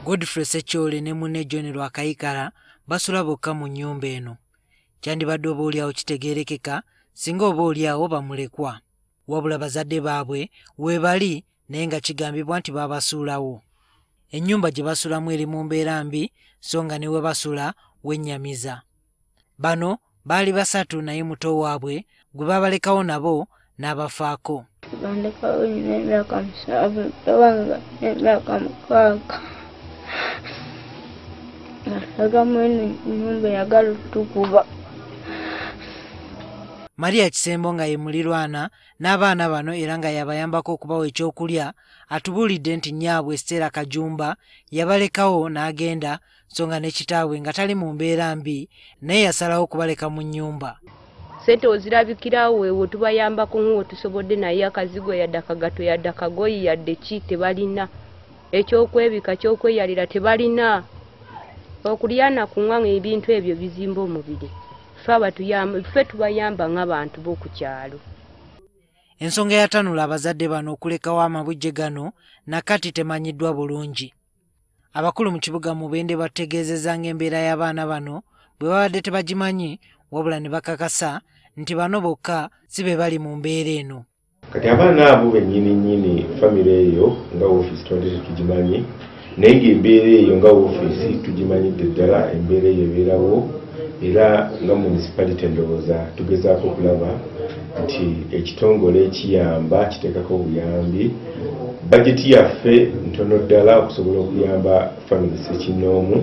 Godfrey Sekyole ne munne John Lwakayikala basula bokka mu nnyumba eno. Kyandibadde oboolyawo kitegeerekeka singa oboolyawo bamulekwa. Wabula bazadde baabwe we bali naye nga kigambibwa nti babasuulawo. Ennyumba gye basulamu eri mu mbeera mbi so nga ne we basula wennyamiza. Bano baali basatu naye muto waabwe gwe babalekawo nabo n'abafaako. Bandekawo nyina emyaka 7, tabanga emyaka 6. Nagamu ennyumba yagala okutukuba. Maria Kisembo nga ye mulirwana n'abaana bano era nga yabayambako okubawa ekyokulya atubuulidde nti nyaabwe Stella Kajumba yabalekawo n'agenda so nga ne kitaabwe nga tali mu mbeera mbi naye yasalawo kubaleka mu nnyumba. Sente ozirabikirawo weewo tubayambako nk'uwo tusobodde naye akazigo yadde akagato yadde akagoyi yadde ki tebalina. Ekyokwebika kyokweyalira tebalina. Okulyana kuŋŋaŋa ebintu ebyo bizimba omubiri. Ffe tubayamba ng'abantu b'oku kyalo. Ensonga yatanula abazadde bano okulekawo amabujje gano nakati temanyiddwa bulungi. Abakulu mu kibuga Mubende bategeezezza ng'embeera y'abaana bano bwe babadde tebagimanyi wabula ne bakakasa nti bano bokka si be bali mu mbeera eno. Kati abaana abo bennyini famire eyo nga ofiisi twandise tugimanyi naye ng'embeera eyo nga ofiisi tugimanyidde ddala embeera eyo ebeerawo era nga munisipaali ndowooza tugezaako okulaba nti ekitongole ekiyamba kiteekako obuyambi. Bajeti yaffe ntono ddala okusobola okuyamba famire Ssekinnoomu